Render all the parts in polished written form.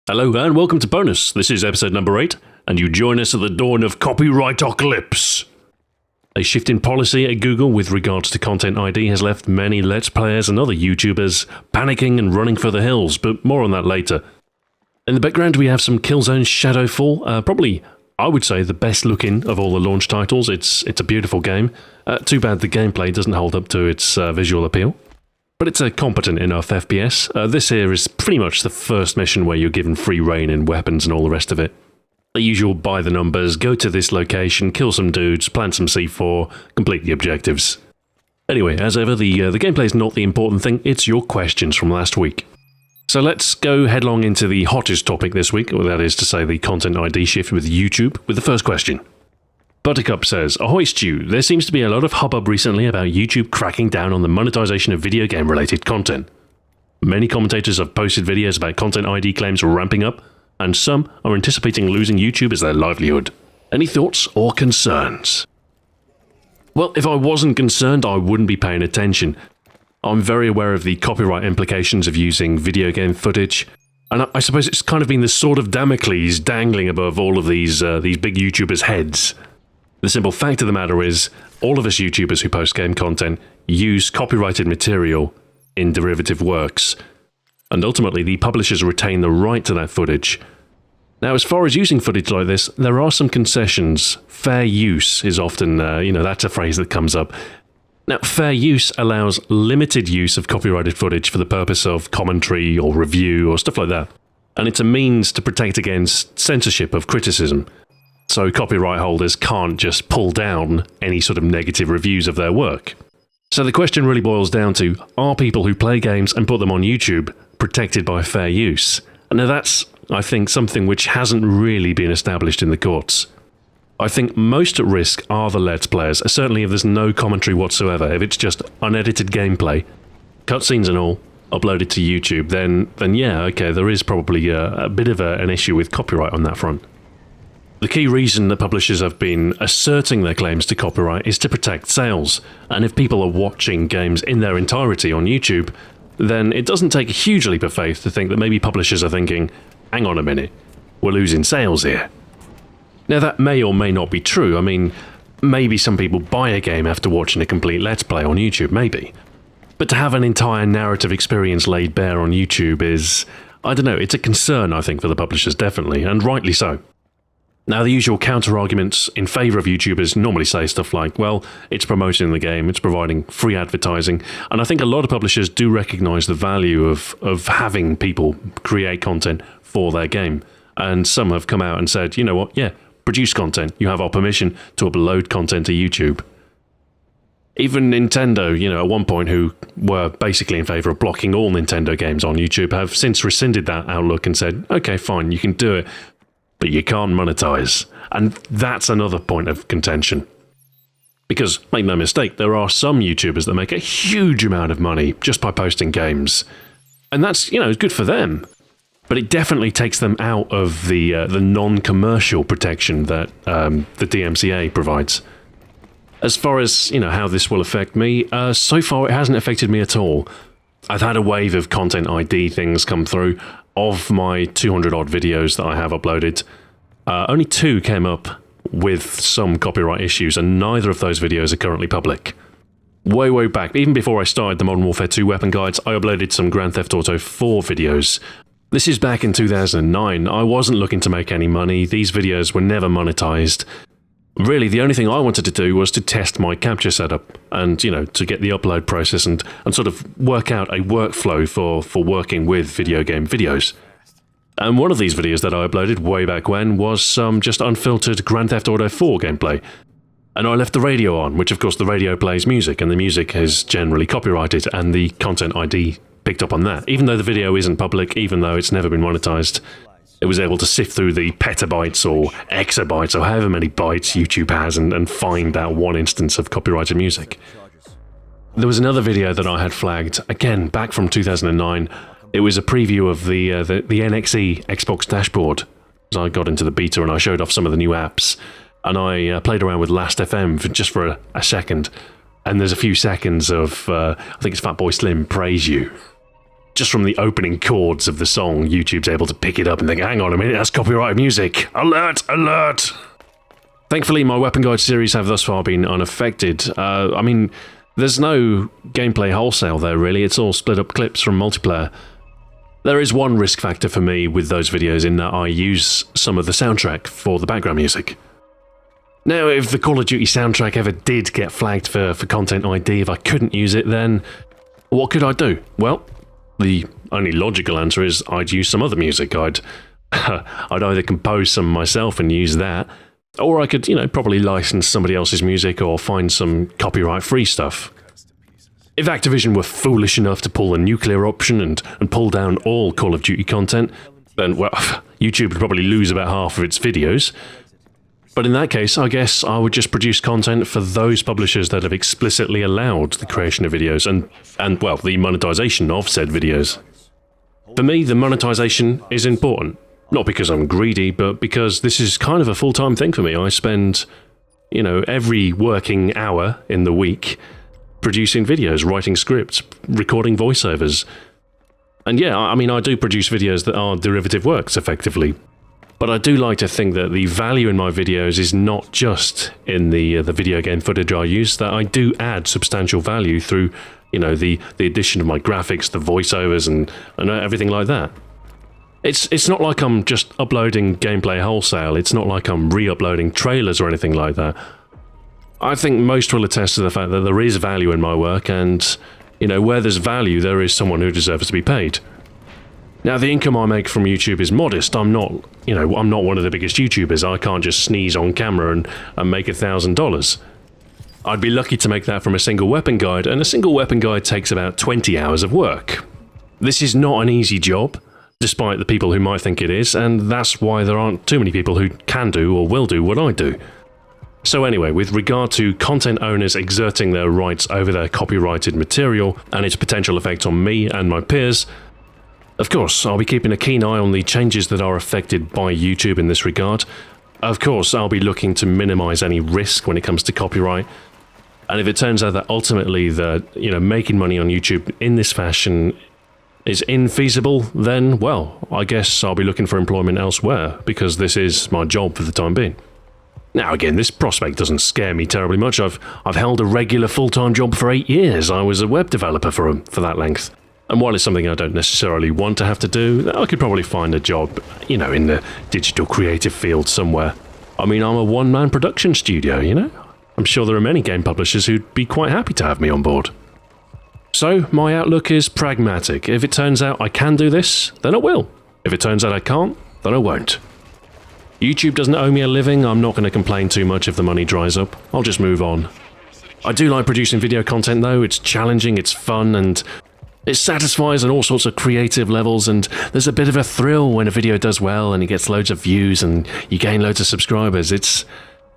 Hello and welcome to Bonus. This is episode number 8, and you join us at the dawn of copyright-ocalypse. A shift in policy at Google with regards to content ID has left many Let's Players and other YouTubers panicking and running for the hills, but more on that later. In the background we have some Killzone Shadowfall, probably, I would say, the best looking of all the launch titles. It's a beautiful game. Too bad the gameplay doesn't hold up to its visual appeal. But it's a competent enough FPS. This here is pretty much the first mission where you're given free reign in weapons and all the rest of it. The usual by the numbers, go to this location, kill some dudes, plant some C4, complete the objectives. Anyway, as ever, the gameplay is not the important thing, it's your questions from last week. So let's go headlong into the hottest topic this week, or that is to say the content ID shift with YouTube, with the first question. Buttercup says, Ahoy Stu, there seems to be a lot of hubbub recently about YouTube cracking down on the monetization of video game related content. Many commentators have posted videos about content ID claims ramping up, and some are anticipating losing YouTube as their livelihood. Any thoughts or concerns? Well, if I wasn't concerned, I wouldn't be paying attention. I'm very aware of the copyright implications of using video game footage, and I suppose it's kind of been the sword of Damocles dangling above all of these big YouTubers' heads. The simple fact of the matter is, all of us YouTubers who post game content use copyrighted material in derivative works, and ultimately the publishers retain the right to that footage. Now, as far as using footage like this, there are some concessions. Fair use is often, that's a phrase that comes up. Now, fair use allows limited use of copyrighted footage for the purpose of commentary or review or stuff like that, and it's a means to protect against censorship of criticism. So copyright holders can't just pull down any sort of negative reviews of their work. So the question really boils down to, are people who play games and put them on YouTube protected by fair use? And now that's, I think, something which hasn't really been established in the courts. I think most at risk are the Let's Players, certainly if there's no commentary whatsoever, if it's just unedited gameplay, cutscenes and all, uploaded to YouTube, then yeah, okay, there is probably a bit of an issue with copyright on that front. The key reason that publishers have been asserting their claims to copyright is to protect sales, and if people are watching games in their entirety on YouTube, then it doesn't take a huge leap of faith to think that maybe publishers are thinking, hang on a minute, we're losing sales here. Now that may or may not be true. I mean, maybe some people buy a game after watching a complete Let's Play on YouTube, maybe. But to have an entire narrative experience laid bare on YouTube is, I don't know, it's a concern I think for the publishers definitely, and rightly so. Now, the usual counter-arguments in favour of YouTubers normally say stuff like, well, it's promoting the game, it's providing free advertising, and I think a lot of publishers do recognise the value of having people create content for their game. And some have come out and said, you know what, yeah, produce content, you have our permission to upload content to YouTube. Even Nintendo, at one point, who were basically in favour of blocking all Nintendo games on YouTube, have since rescinded that outlook and said, okay, fine, you can do it, but you can't monetize. And that's another point of contention. Because, make no mistake, there are some YouTubers that make a huge amount of money just by posting games. And that's, good for them. But it definitely takes them out of the non-commercial protection that the DMCA provides. As far as, how this will affect me, so far it hasn't affected me at all. I've had a wave of content ID things come through. Of my 200-odd videos that I have uploaded, only 2 came up with some copyright issues, and neither of those videos are currently public. Way back, even before I started the Modern Warfare 2 weapon guides, I uploaded some Grand Theft Auto 4 videos. This is back in 2009. I wasn't looking to make any money. These videos were never monetized. Really, the only thing I wanted to do was to test my capture setup and, to get the upload process and sort of work out a workflow for working with video game videos. And one of these videos that I uploaded way back when was some just unfiltered Grand Theft Auto 4 gameplay. And I left the radio on, which of course the radio plays music, and the music is generally copyrighted, and the content ID picked up on that. Even though the video isn't public, even though it's never been monetized, it was able to sift through the petabytes or exabytes or however many bytes YouTube has and find that one instance of copyrighted music. There was another video that I had flagged, again, back from 2009. It was a preview of the NXE Xbox dashboard. So I got into the beta and I showed off some of the new apps. And I played around with Last.fm for a second. And there's a few seconds of, I think it's Fatboy Slim, Praise You. just from the opening chords of the song, YouTube's able to pick it up and think, hang on a minute, that's copyrighted music. Alert, alert! Thankfully, my Weapon Guide series have thus far been unaffected. I mean, there's no gameplay wholesale there, really. It's all split up clips from multiplayer. There is one risk factor for me with those videos in that I use some of the soundtrack for the background music. Now, if the Call of Duty soundtrack ever did get flagged for content ID, if I couldn't use it, then what could I do? Well, the only logical answer is I'd use some other music. I'd either compose some myself and use that, or I could, probably license somebody else's music or find some copyright-free stuff. If Activision were foolish enough to pull a nuclear option and pull down all Call of Duty content, then, well, YouTube would probably lose about half of its videos. But in that case, I guess I would just produce content for those publishers that have explicitly allowed the creation of videos and well, the monetization of said videos. For me, the monetization is important. Not because I'm greedy, but because this is kind of a full-time thing for me. I spend, every working hour in the week producing videos, writing scripts, recording voiceovers. And yeah, I mean, I do produce videos that are derivative works, effectively. But I do like to think that the value in my videos is not just in the video game footage I use, that I do add substantial value through, the addition of my graphics, the voiceovers, and everything like that. It's not like I'm just uploading gameplay wholesale. It's not like I'm re-uploading trailers or anything like that. I think most will attest to the fact that there is value in my work, and, where there's value, there is someone who deserves to be paid. Now, the income I make from YouTube is modest. I'm not one of the biggest YouTubers. I can't just sneeze on camera and make $1,000. I'd be lucky to make that from a single weapon guide, and a single weapon guide takes about 20 hours of work. This is not an easy job, despite the people who might think it is, and that's why there aren't too many people who can do or will do what I do. So anyway, with regard to content owners exerting their rights over their copyrighted material and its potential effect on me and my peers, of course, I'll be keeping a keen eye on the changes that are affected by YouTube in this regard. Of course, I'll be looking to minimize any risk when it comes to copyright. And if it turns out that ultimately making money on YouTube in this fashion is infeasible, then, well, I guess I'll be looking for employment elsewhere, because this is my job for the time being. Now again, this prospect doesn't scare me terribly much. I've held a regular full-time job for 8 years. I was a web developer for that length. And while it's something I don't necessarily want to have to do, I could probably find a job, in the digital creative field somewhere. I mean, I'm a one-man production studio, I'm sure there are many game publishers who'd be quite happy to have me on board. So, my outlook is pragmatic. If it turns out I can do this, then I will. If it turns out I can't, then I won't. YouTube doesn't owe me a living. I'm not going to complain too much if the money dries up. I'll just move on. I do like producing video content though. It's challenging, it's fun, and it satisfies on all sorts of creative levels, and there's a bit of a thrill when a video does well and it gets loads of views and you gain loads of subscribers. It's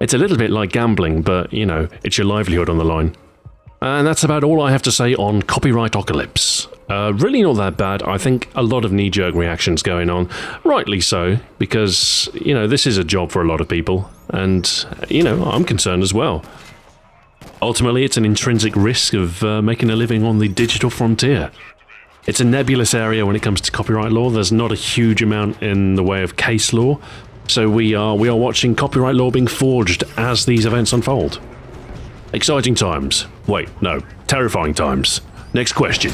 a little bit like gambling, but, it's your livelihood on the line. And that's about all I have to say on Copyrightocalypse. Really not that bad. I think a lot of knee-jerk reactions going on. Rightly so, because, this is a job for a lot of people. And, I'm concerned as well. Ultimately, it's an intrinsic risk of making a living on the digital frontier. It's a nebulous area when it comes to copyright law. There's not a huge amount in the way of case law. So we are watching copyright law being forged as these events unfold. Exciting times. Wait, no. Terrifying times. Next question.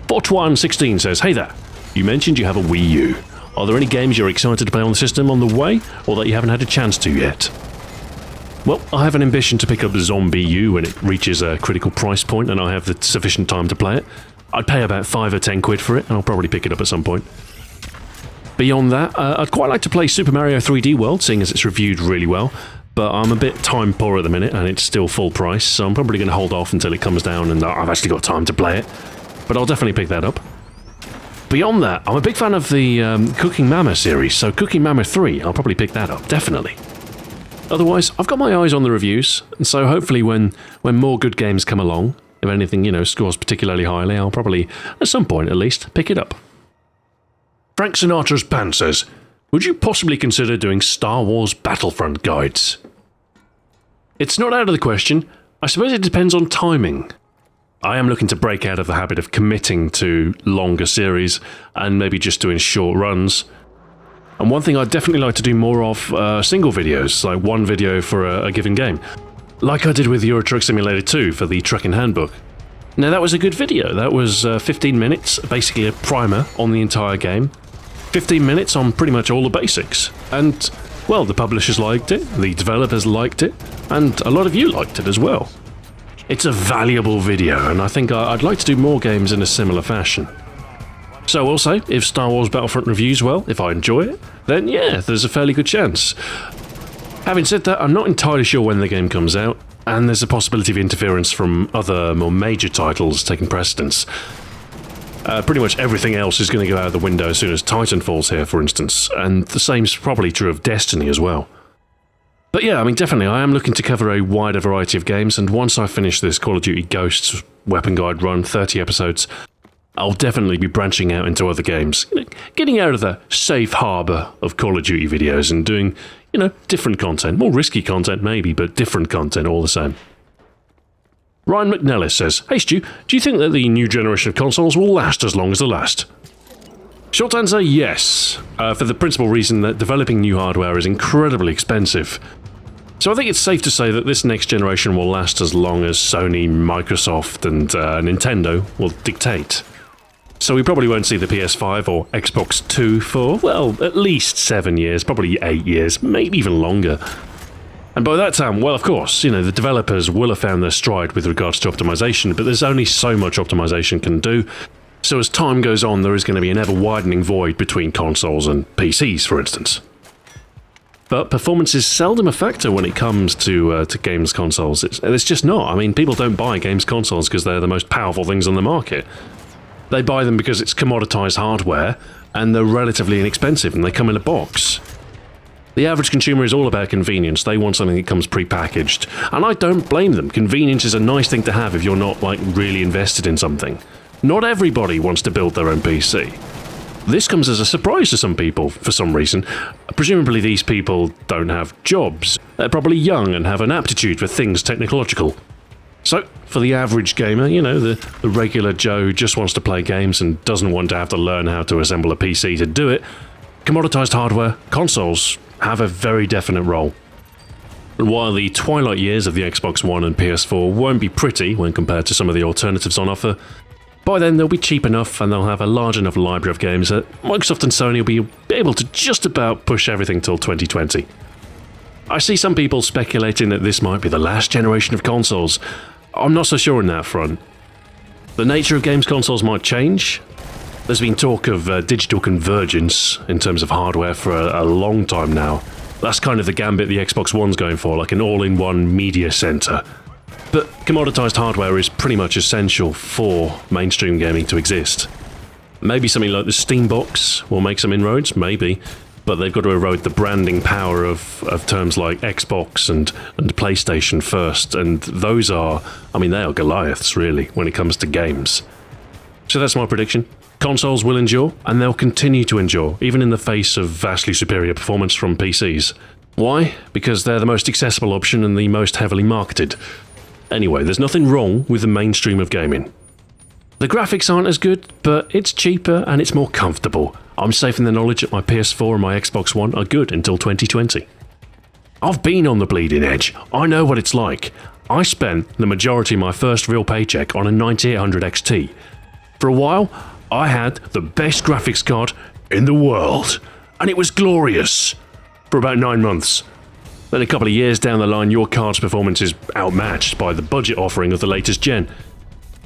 Botwan16 says, hey there. You mentioned you have a Wii U. Are there any games you're excited to play on the system on the way, or that you haven't had a chance to yet? Well, I have an ambition to pick up Zombie U when it reaches a critical price point and I have the sufficient time to play it. I'd pay about 5 or 10 quid for it, and I'll probably pick it up at some point. Beyond that, I'd quite like to play Super Mario 3D World, seeing as it's reviewed really well. But I'm a bit time poor at the minute, and it's still full price, so I'm probably going to hold off until it comes down and I've actually got time to play it. But I'll definitely pick that up. Beyond that, I'm a big fan of the Cooking Mama series, so Cooking Mama 3, I'll probably pick that up, definitely. Otherwise, I've got my eyes on the reviews, and so hopefully when more good games come along, if anything, scores particularly highly, I'll probably, at some point at least, pick it up. Frank Sinatra's Pants says, would you possibly consider doing Star Wars Battlefront guides? It's not out of the question. I suppose it depends on timing. I am looking to break out of the habit of committing to longer series and maybe just doing short runs. And one thing I'd definitely like to do more of single videos, like one video for a given game. Like I did with Euro Truck Simulator 2 for the Trucking Handbook. Now that was a good video. That was 15 minutes, basically a primer on the entire game. 15 minutes on pretty much all the basics. And, well, the publishers liked it, the developers liked it, and a lot of you liked it as well. It's a valuable video, and I think I'd like to do more games in a similar fashion. So also, if Star Wars Battlefront reviews well, if I enjoy it, then yeah, there's a fairly good chance. Having said that, I'm not entirely sure when the game comes out, and there's a possibility of interference from other more major titles taking precedence. Pretty much everything else is going to go out the window as soon as Titanfall's here, for instance, and the same's probably true of Destiny as well. But yeah, I mean, definitely, I am looking to cover a wider variety of games, and once I finish this Call of Duty Ghosts Weapon Guide run, 30 episodes, I'll definitely be branching out into other games, getting out of the safe harbour of Call of Duty videos and doing, different content, more risky content maybe, but different content all the same. Ryan McNellis says, "Hey Stu, do you think that the new generation of consoles will last as long as the last?" Short answer, yes, for the principal reason that developing new hardware is incredibly expensive. So I think it's safe to say that this next generation will last as long as Sony, Microsoft and Nintendo will dictate. So we probably won't see the PS5 or Xbox 2 for, well, at least 7 years, probably 8 years, maybe even longer. And by that time, well, of course, the developers will have found their stride with regards to optimization, but there's only so much optimization can do. So as time goes on, there is going to be an ever-widening void between consoles and PCs, for instance. But performance is seldom a factor when it comes to games consoles. It's just not. I mean, people don't buy games consoles because they're the most powerful things on the market. They buy them because it's commoditized hardware, and they're relatively inexpensive, and they come in a box. The average consumer is all about convenience. They want something that comes pre-packaged. And I don't blame them. Convenience is a nice thing to have if you're not, really invested in something. Not everybody wants to build their own PC. This comes as a surprise to some people, for some reason. Presumably these people don't have jobs. They're probably young and have an aptitude for things technological. So, for the average gamer, the regular Joe who just wants to play games and doesn't want to have to learn how to assemble a PC to do it, commoditized hardware, consoles, have a very definite role. And while the twilight years of the Xbox One and PS4 won't be pretty when compared to some of the alternatives on offer, by then they'll be cheap enough and they'll have a large enough library of games that Microsoft and Sony will be able to just about push everything till 2020. I see some people speculating that this might be the last generation of consoles. I'm not so sure on that front. The nature of games consoles might change. There's been talk of digital convergence in terms of hardware for a long time now. That's kind of the gambit the Xbox One's going for, like an all-in-one media center. But commoditized hardware is pretty much essential for mainstream gaming to exist. Maybe something like the Steam Box will make some inroads, maybe, but they've got to erode the branding power of terms like Xbox and PlayStation first, and those are, they are Goliaths, really, when it comes to games. So that's my prediction. Consoles will endure, and they'll continue to endure, even in the face of vastly superior performance from PCs. Why? Because they're the most accessible option and the most heavily marketed. Anyway, there's nothing wrong with the mainstream of gaming. The graphics aren't as good, but it's cheaper and it's more comfortable. I'm safe in the knowledge that my PS4 and my Xbox One are good until 2020. I've been on the bleeding edge. I know what it's like. I spent the majority of my first real paycheck on a 9800 XT. For a while, I had the best graphics card in the world, and it was glorious for about 9 months. Then a couple of years down the line, your card's performance is outmatched by the budget offering of the latest gen.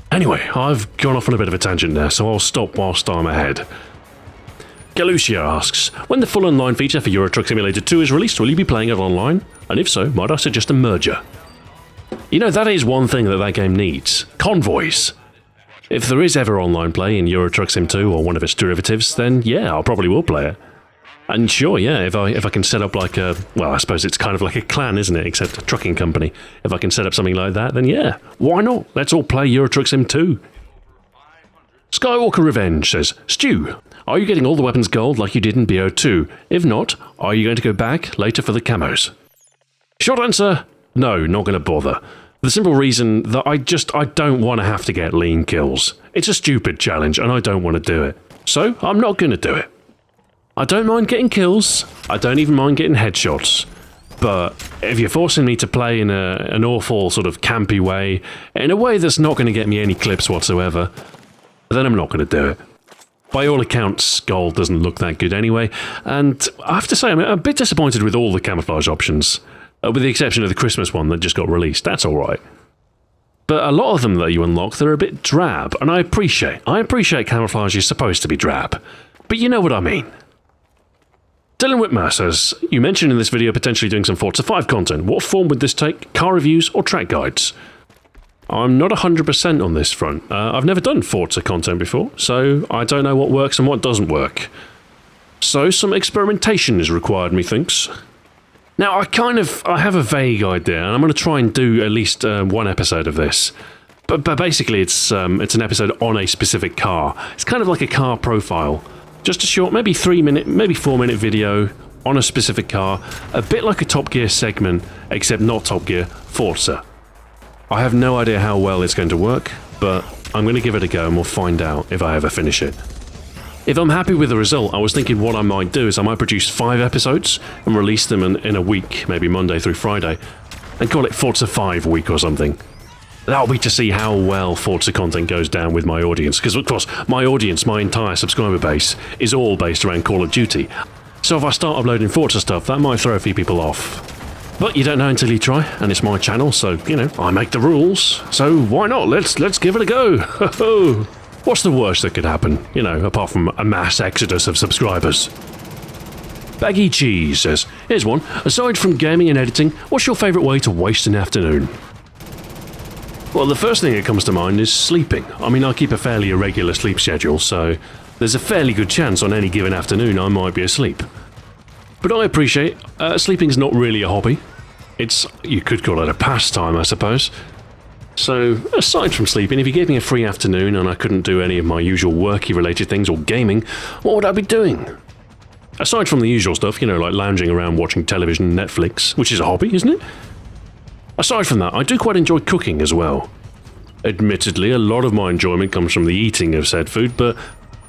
Anyway, I've gone off on a bit of a tangent there, so I'll stop whilst I'm ahead. Galucia asks, when the full online feature for Euro Truck Simulator 2 is released, will you be playing it online? And if so, might I suggest a merger? That is one thing that game needs. Convoys. If there is ever online play in Euro Truck Sim 2 or one of its derivatives, then yeah, I probably will play it. And sure, yeah, if I can set up like a, well, I suppose it's kind of like a clan, isn't it, except a trucking company. If I can set up something like that, then yeah, why not? Let's all play Euro Truck Sim 2. Skywalker Revenge says, Stu, are you getting all the weapons gold like you did in BO2? If not, are you going to go back later for the camos? Short answer, no, not going to bother. The simple reason that I don't want to have to get lean kills. It's a stupid challenge and I don't want to do it. So I'm not going to do it. I don't mind getting kills. I don't even mind getting headshots. But if you're forcing me to play in an awful sort of campy way, in a way that's not going to get me any clips whatsoever, then I'm not going to do it. By all accounts, gold doesn't look that good anyway, and I have to say I'm a bit disappointed with all the camouflage options, with the exception of the Christmas one that just got released. That's alright. But a lot of them that you unlock, they're a bit drab, and I appreciate camouflage is supposed to be drab, but you know what I mean. Dylan Whitmer says, you mentioned in this video potentially doing some Forza 5 content. What form would this take? Car reviews or track guides? I'm not 100% on this front. I've never done Forza content before, so I don't know what works and what doesn't work. So some experimentation is required, methinks. Now, I have a vague idea, and I'm going to try and do at least one episode of this. But basically, it's an episode on a specific car. It's kind of like a car profile. Just a short, maybe 3-minute, maybe 4-minute video on a specific car, a bit like a Top Gear segment, except not Top Gear, Forza. I have no idea how well it's going to work, but I'm going to give it a go and we'll find out if I ever finish it. If I'm happy with the result, I was thinking what I might do is I might produce 5 episodes and release them in a week, maybe Monday through Friday, and call it Forza 5 week or something. That'll be to see how well Forza content goes down with my audience, because of course my audience, my entire subscriber base, is all based around Call of Duty. So if I start uploading Forza stuff, that might throw a few people off. But you don't know until you try, and it's my channel, so, you know, I make the rules. So why not? Let's give it a go. What's the worst that could happen, you know, apart from a mass exodus of subscribers? Baggy Cheese says, here's one. Aside from gaming and editing, what's your favourite way to waste an afternoon? Well, the first thing that comes to mind is sleeping. I mean, I keep a fairly irregular sleep schedule, so there's a fairly good chance on any given afternoon I might be asleep. But I appreciate, sleeping's not really a hobby. You could call it a pastime, I suppose. So, aside from sleeping, if you gave me a free afternoon and I couldn't do any of my usual worky-related things or gaming, what would I be doing? Aside from the usual stuff, you know, like lounging around watching television, Netflix, which is a hobby, isn't it? Aside from that, I do quite enjoy cooking as well. Admittedly, a lot of my enjoyment comes from the eating of said food, but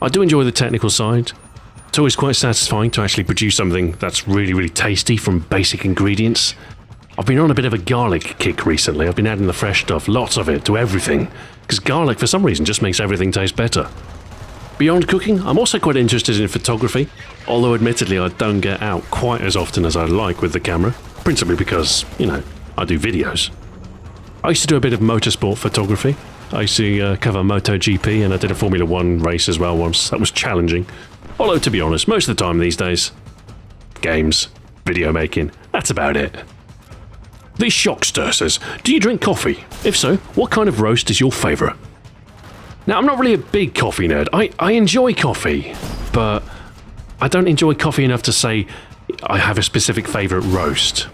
I do enjoy the technical side. It's always quite satisfying to actually produce something that's really, really tasty from basic ingredients. I've been on a bit of a garlic kick recently. I've been adding the fresh stuff, lots of it, to everything, because garlic for some reason just makes everything taste better. Beyond cooking, I'm also quite interested in photography, although admittedly I don't get out quite as often as I'd like with the camera, principally because, you know, I do videos. I used to do a bit of motorsport photography. I used to cover MotoGP, and I did a Formula 1 race as well once. That was challenging. Although, to be honest, most of the time these days, games, video making, that's about it. The Shockster says, do you drink coffee? If so, what kind of roast is your favourite? Now, I'm not really a big coffee nerd. I enjoy coffee, but I don't enjoy coffee enough to say I have a specific favourite roast.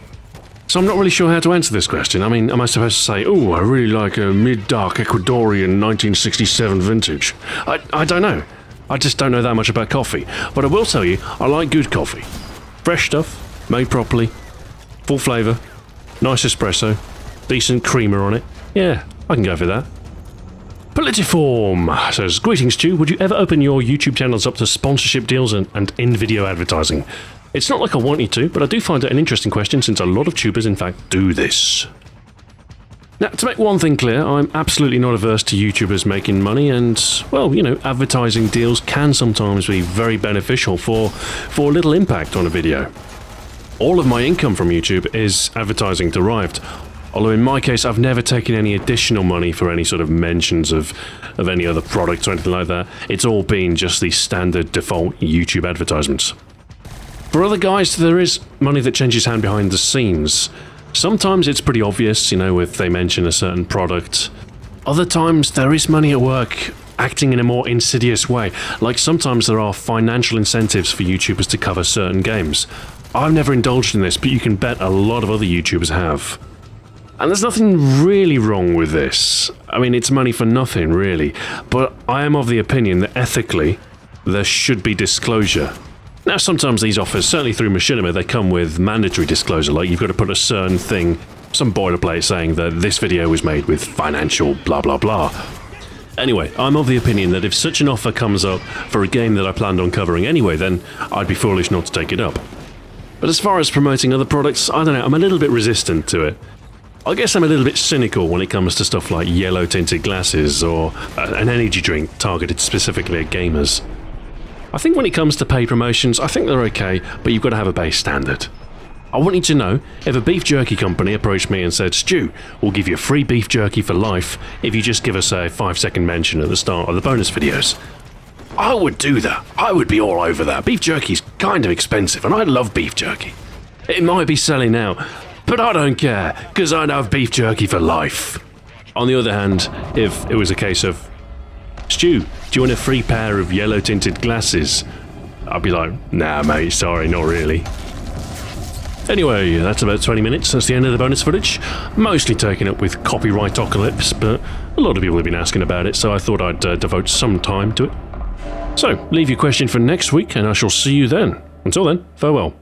So I'm not really sure how to answer this question. I mean, am I supposed to say, oh, I really like a mid-dark Ecuadorian 1967 vintage? I don't know. I just don't know that much about coffee. But I will tell you, I like good coffee. Fresh stuff, made properly, full flavour, nice espresso, decent creamer on it. Yeah, I can go for that. Politiform says, greetings Stu, would you ever open your YouTube channels up to sponsorship deals and in-video advertising? It's not like I want you to, but I do find it an interesting question since a lot of tubers in fact do this. Now, to make one thing clear, I'm absolutely not averse to YouTubers making money, and, well, you know, advertising deals can sometimes be very beneficial for little impact on a video. All of my income from YouTube is advertising derived, although in my case I've never taken any additional money for any sort of mentions of any other product or anything like that. It's all been just the standard default YouTube advertisements. For other guys, there is money that changes hand behind the scenes. Sometimes it's pretty obvious, you know, if they mention a certain product. Other times there is money at work, acting in a more insidious way. Like sometimes there are financial incentives for YouTubers to cover certain games. I've never indulged in this, but you can bet a lot of other YouTubers have. And there's nothing really wrong with this. I mean, it's money for nothing, really. But I am of the opinion that ethically, there should be disclosure. Now, sometimes these offers, certainly through Machinima, they come with mandatory disclosure, like you've got to put a certain thing some boilerplate saying that this video was made with financial blah blah blah. Anyway, I'm of the opinion that if such an offer comes up for a game that I planned on covering anyway, then I'd be foolish not to take it up. But as far as promoting other products, I don't know, I'm a little bit resistant to it. I guess I'm a little bit cynical when it comes to stuff like yellow tinted glasses or an energy drink targeted specifically at gamers. I think when it comes to paid promotions, I think they're okay, but you've got to have a base standard. I want you to know, if a beef jerky company approached me and said, Stu, we'll give you free beef jerky for life if you just give us a 5-second mention at the start of the bonus videos, I would do that. I would be all over that. Beef jerky's kind of expensive, and I love beef jerky. It might be selling out, but I don't care, because I'd have beef jerky for life. On the other hand, if it was a case of, Stu, do you want a free pair of yellow tinted glasses? I'd be like, nah mate, sorry, not really. Anyway, that's about 20 minutes. That's the end of the bonus footage. Mostly taken up with copyright apocalypse, but a lot of people have been asking about it, so I thought I'd devote some time to it. So, leave your question for next week, and I shall see you then. Until then, farewell.